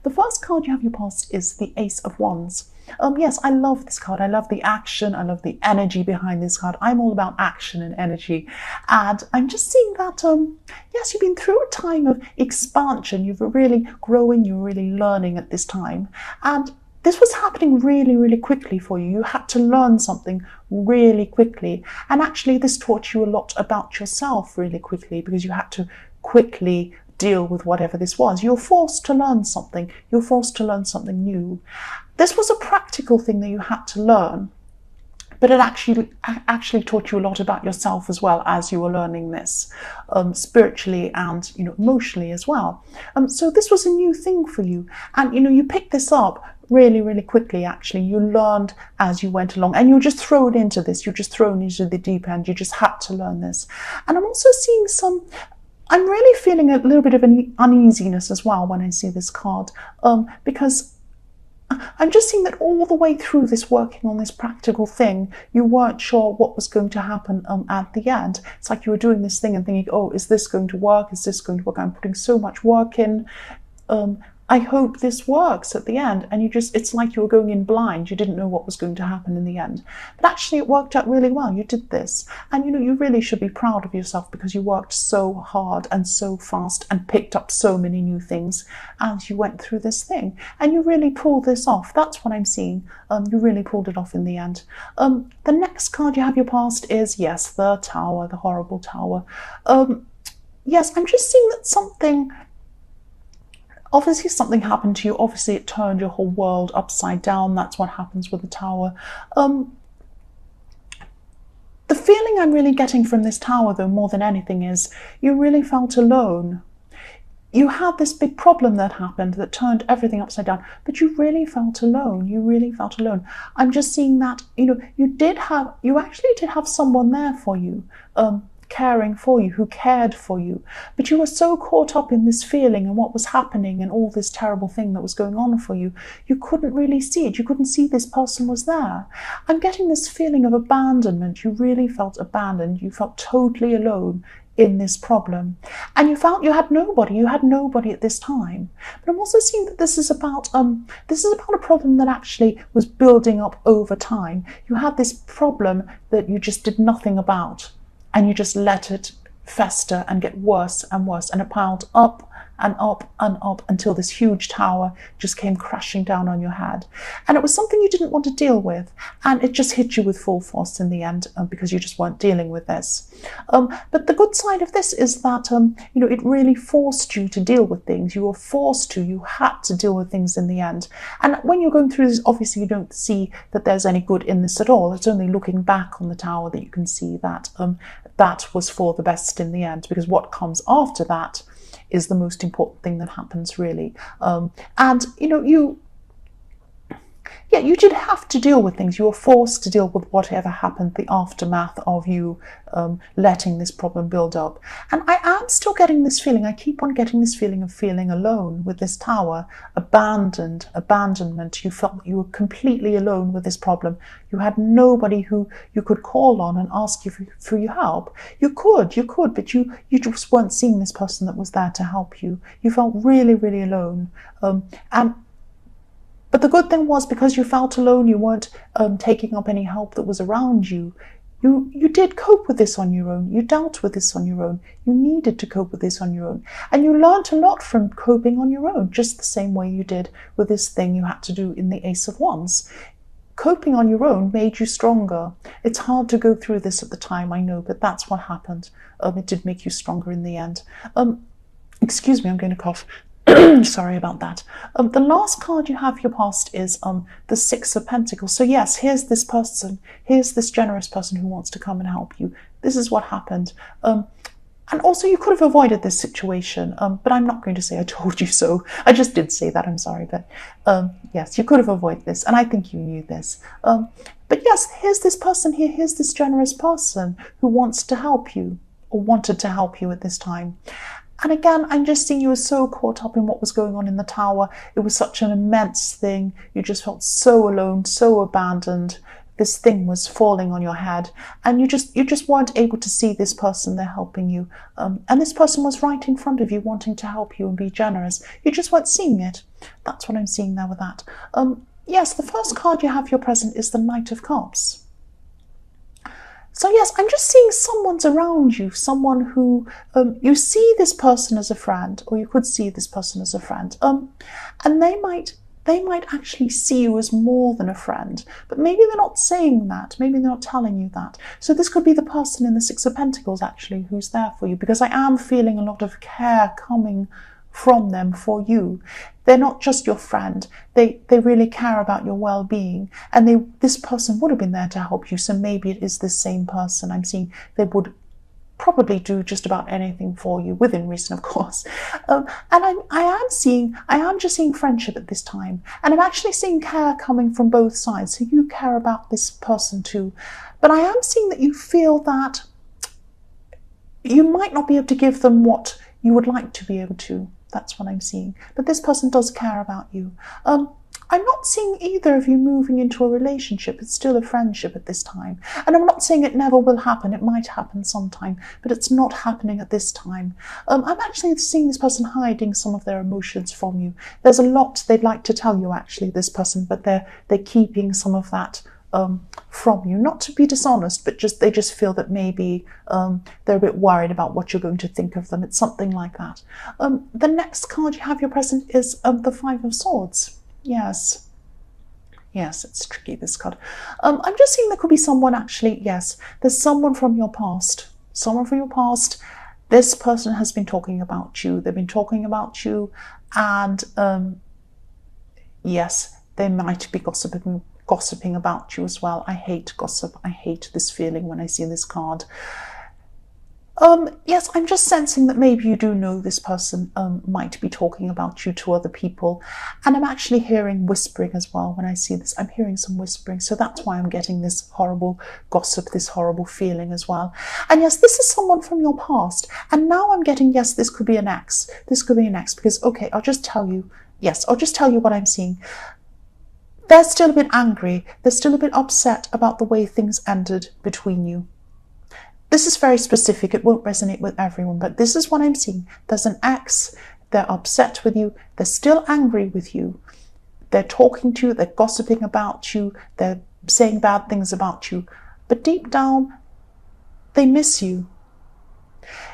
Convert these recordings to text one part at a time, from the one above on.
The first card you have your past is the Ace of Wands. Yes, I love this card. I love the action. I love the energy behind this card. I'm all about action and energy. And I'm just seeing that, yes, you've been through a time of expansion. You've really growing, you're really learning at this time. And this was happening really, really quickly for you. You had to learn something really quickly. And actually, this taught you a lot about yourself really quickly, because you had to quickly deal with whatever this was. You're forced to learn something. You're forced to learn something new. This was a practical thing that you had to learn, but it actually taught you a lot about yourself as well as you were learning this, spiritually and emotionally as well. So this was a new thing for you, and you picked this up really, really quickly. Actually, you learned as you went along, and you're just thrown into this. You're just thrown into the deep end. You just had to learn this. And I'm also seeing I'm really feeling a little bit of an uneasiness as well when I see this card, because I'm just seeing that all the way through this working on this practical thing, you weren't sure what was going to happen at the end. It's like you were doing this thing and thinking, oh, is this going to work? Is this going to work? I'm putting so much work in. I hope this works at the end. And it's like you were going in blind. You didn't know what was going to happen in the end. But actually it worked out really well. You did this. And you really should be proud of yourself, because you worked so hard and so fast and picked up so many new things as you went through this thing. And you really pulled this off. That's what I'm seeing. You really pulled it off in the end. The next card you have your past is, yes, the Tower, the horrible Tower. Yes, I'm just seeing that obviously something happened to you. Obviously it turned your whole world upside down. That's what happens with the Tower. The feeling I'm really getting from this Tower, though, more than anything, is you really felt alone. You had this big problem that happened that turned everything upside down, but you really felt alone. You really felt alone. I'm just seeing that, you actually did have someone there for you, caring for you, who cared for you, but you were so caught up in this feeling and what was happening and all this terrible thing that was going on for you, you couldn't really see it. You couldn't see this person was there. I'm getting this feeling of abandonment. You really felt abandoned. You felt totally alone in this problem, and you felt you had nobody at this time. But I'm also seeing that this is about a problem that actually was building up over time. You had this problem that you just did nothing about, and you just let it fester and get worse and worse, and it piled up and up and up until this huge tower just came crashing down on your head. And it was something you didn't want to deal with, and it just hit you with full force in the end, because you just weren't dealing with this. But the good side of this is that it really forced you to deal with things. You were forced to, you had to deal with things in the end. And when you're going through this, obviously you don't see that there's any good in this at all. It's only looking back on the tower that you can see that that was for the best in the end, because what comes after that is the most important thing that happens, really. And you did have to deal with things. You were forced to deal with whatever happened, the aftermath of you letting this problem build up. And I am still getting this feeling. I keep on getting this feeling of feeling alone with this tower, abandonment. You felt you were completely alone with this problem. You had nobody who you could call on and ask you for your help. You could, but you just weren't seeing this person that was there to help you. You felt really, really alone. But the good thing was, because you felt alone, you weren't taking up any help that was around you. You did cope with this on your own. You dealt with this on your own. You needed to cope with this on your own. And you learned a lot from coping on your own, just the same way you did with this thing you had to do in the Ace of Wands. Coping on your own made you stronger. It's hard to go through this at the time, I know, but that's what happened. It did make you stronger in the end. Excuse me, I'm going to cough. Sorry about that. The last card you have your past is the Six of Pentacles. So yes, here's this person, here's this generous person who wants to come and help you. This is what happened. And also you could have avoided this situation, but I'm not going to say I told you so. I just did say that, I'm sorry. But yes, you could have avoided this, and I think you knew this. But yes, here's this person here, here's this generous person who wants to help you, or wanted to help you at this time. And again, I'm just seeing you were so caught up in what was going on in the tower. It was such an immense thing. You just felt so alone, so abandoned. this thing was falling on your head, and you just weren't able to see this person there helping you. And this person was right in front of you, wanting to help you and be generous. You just weren't seeing it. That's what I'm seeing there with that. Yes, the first card you have your present is the Knight of Cups. So yes, I'm just seeing someone's around you, someone who you see this person as a friend, or you could see this person as a friend, and they might actually see you as more than a friend, but maybe they're not saying that, maybe they're not telling you that. So this could be the person in the Six of Pentacles actually who's there for you, because I am feeling a lot of care coming from them for you. They're not just your friend, they really care about your well-being, and this person would have been there to help you. So maybe it is this same person. I'm seeing they would probably do just about anything for you, within reason, of course. And I am just seeing friendship at this time, and I'm actually seeing care coming from both sides. So you care about this person too, but I am seeing that you feel that you might not be able to give them what you would like to be able to. That's what I'm seeing. But this person does care about you. I'm not seeing either of you moving into a relationship. It's still a friendship at this time. And I'm not saying it never will happen. It might happen sometime, but it's not happening at this time. I'm actually seeing this person hiding some of their emotions from you. There's a lot they'd like to tell you, actually, this person, but they're keeping some of that from you. Not to be dishonest, but they just feel that maybe they're a bit worried about what you're going to think of them. It's something like that. The next card you have your present is the Five of Swords. Yes, it's tricky, this card. I'm just seeing there could be someone, actually, yes, there's someone from your past. Someone from your past. This person has been talking about you. They've been talking about you, and yes, they might be gossiping about you as well. I hate gossip. I hate this feeling when I see this card. Yes, I'm just sensing that maybe you do know this person might be talking about you to other people. And I'm actually hearing whispering as well when I see this. I'm hearing some whispering. So that's why I'm getting this horrible gossip, this horrible feeling as well. And yes, this is someone from your past. And now I'm getting, yes, this could be an ex. This could be an ex, because, okay, I'll just tell you. Yes, I'll just tell you what I'm seeing. They're still a bit angry. They're still a bit upset about the way things ended between you. This is very specific. It won't resonate with everyone, but this is what I'm seeing. There's an ex. They're upset with you. They're still angry with you. They're talking to you. They're gossiping about you. They're saying bad things about you. But deep down, they miss you.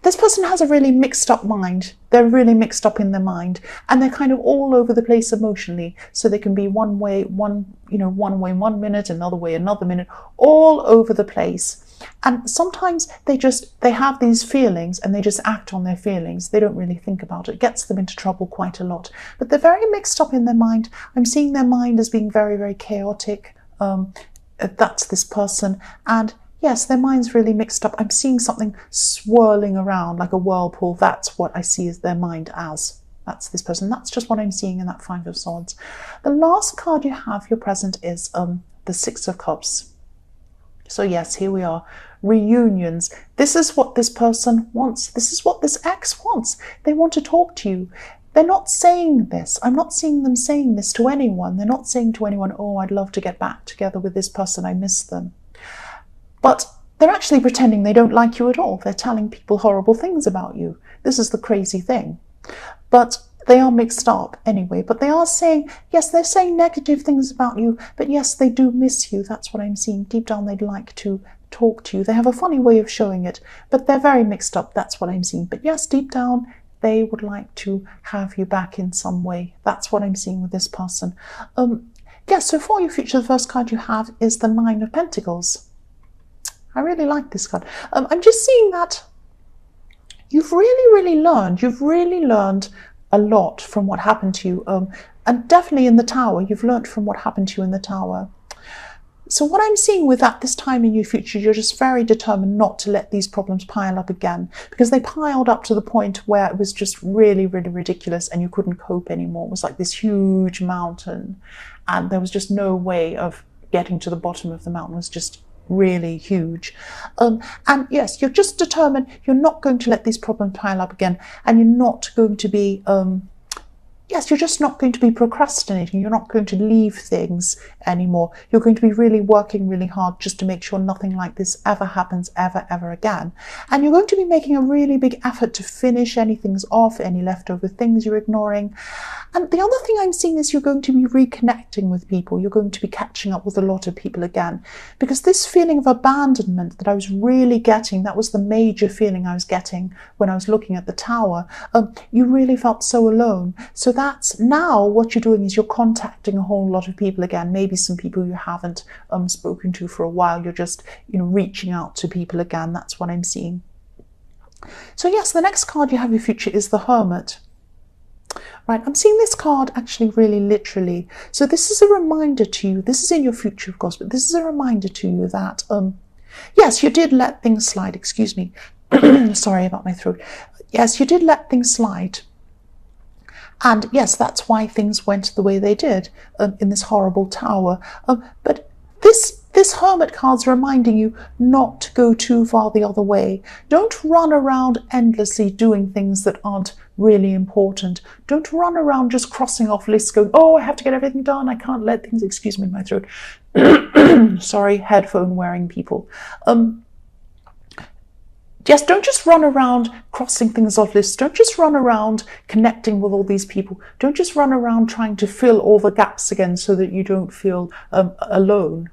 This person has a really mixed up mind. They're really mixed up in their mind, and they're kind of all over the place emotionally. So they can be one way 1 minute, another way another minute, all over the place. And sometimes they have these feelings and they just act on their feelings. They don't really think about it. It gets them into trouble quite a lot. But they're very mixed up in their mind. I'm seeing their mind as being very, very chaotic. That's this person. And yes, their mind's really mixed up. I'm seeing something swirling around like a whirlpool. That's what I see as their mind as. That's this person. That's just what I'm seeing in that Five of Swords. The last card you have, your present, is the Six of Cups. So yes, here we are. Reunions. This is what this person wants. This is what this ex wants. They want to talk to you. They're not saying this. I'm not seeing them saying this to anyone. They're not saying to anyone, oh, I'd love to get back together with this person. I miss them. But they're actually pretending they don't like you at all. They're telling people horrible things about you. This is the crazy thing. But they are mixed up anyway. But they are saying, yes, they're saying negative things about you. But yes, they do miss you. That's what I'm seeing. Deep down, they'd like to talk to you. They have a funny way of showing it. But they're very mixed up. That's what I'm seeing. But yes, deep down, they would like to have you back in some way. That's what I'm seeing with this person. Yes, so for your future, the first card you have is the Nine of Pentacles. I really like this card. I'm just seeing that you've really learned a lot from what happened to you. And definitely in the Tower, you've learned from what happened to you in the Tower. So what I'm seeing with that this time in your future, you're just very determined not to let these problems pile up again, because they piled up to the point where it was just really, really ridiculous and you couldn't cope anymore. It was like this huge mountain and there was just no way of getting to the bottom of the mountain. It was just really huge. And yes, you're just determined you're not going to let these problems pile up again, and you're not going to be yes, you're just not going to be procrastinating. You're not going to leave things anymore. You're going to be really working really hard just to make sure nothing like this ever happens ever again. And you're going to be making a really big effort to finish anything off, any leftover things you're ignoring. And the other thing I'm seeing is you're going to be reconnecting with people. You're going to be catching up with a lot of people again. Because this feeling of abandonment that I was really getting, that was the major feeling I was getting when I was looking at the tower. You really felt so alone. So that's now what you're doing is you're contacting a whole lot of people again. Maybe some people you haven't spoken to for a while. You're just, reaching out to people again. That's what I'm seeing. So yes, the next card you have in your future is the Hermit. Right, I'm seeing this card actually really literally. So this is a reminder to you, this is in your future of course, but this is a reminder to you that, yes, you did let things slide, excuse me. Sorry about my throat. Yes, you did let things slide. And yes, that's why things went the way they did in this horrible tower. But this Hermit card's reminding you not to go too far the other way. Don't run around endlessly doing things that aren't really important. Don't run around just crossing off lists going, oh, I have to get everything done. I can't let things, excuse me, my throat. Sorry, headphone wearing people. Yes, don't just run around crossing things off lists. Don't just run around connecting with all these people. Don't just run around trying to fill all the gaps again so that you don't feel alone.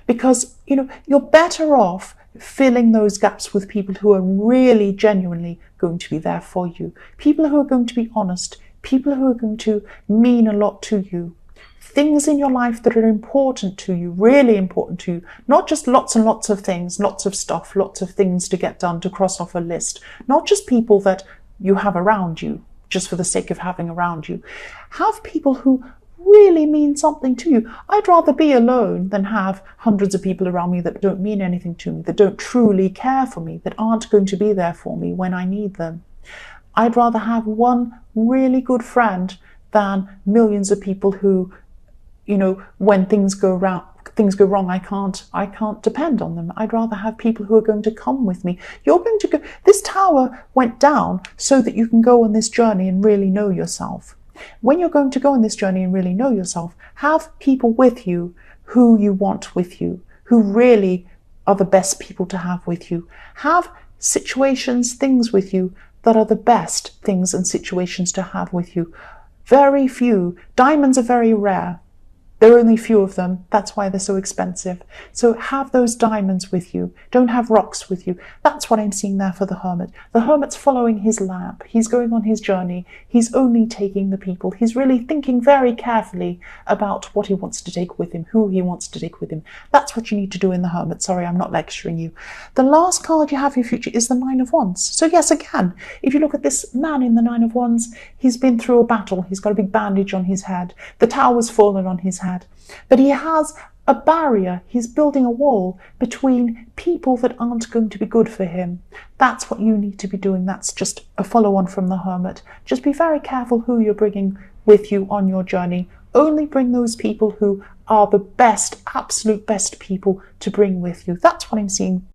Because, you're better off filling those gaps with people who are really genuinely going to be there for you. People who are going to be honest. People who are going to mean a lot to you. Things in your life that are important to you, really important to you. Not just lots and lots of things, lots of stuff, lots of things to get done, to cross off a list. Not just people that you have around you, just for the sake of having around you. Have people who really mean something to you. I'd rather be alone than have hundreds of people around me that don't mean anything to me, that don't truly care for me, that aren't going to be there for me when I need them. I'd rather have one really good friend than millions of people who, when things go wrong, I can't depend on them. I'd rather have people who are going to come with me. You're going to go, this tower went down so that you can go on this journey and really know yourself. When you're going to go on this journey and really know yourself, have people with you who you want with you, who really are the best people to have with you. Have situations, things with you that are the best things and situations to have with you. Very few. Diamonds are very rare. There are only few of them. That's why they're so expensive. So have those diamonds with you. Don't have rocks with you. That's what I'm seeing there for the Hermit. The Hermit's following his lamp. He's going on his journey. He's only taking the people. He's really thinking very carefully about what he wants to take with him, who he wants to take with him. That's what you need to do in the Hermit. Sorry, I'm not lecturing you. The last card you have in your future is the Nine of Wands. So yes, again, if you look at this man in the Nine of Wands, he's been through a battle. He's got a big bandage on his head. The tower's fallen on his head. But he has a barrier. He's building a wall between people that aren't going to be good for him. That's what you need to be doing. That's just a follow-on from the Hermit. Just be very careful who you're bringing with you on your journey. Only bring those people who are the best, absolute best people to bring with you. That's what I'm seeing.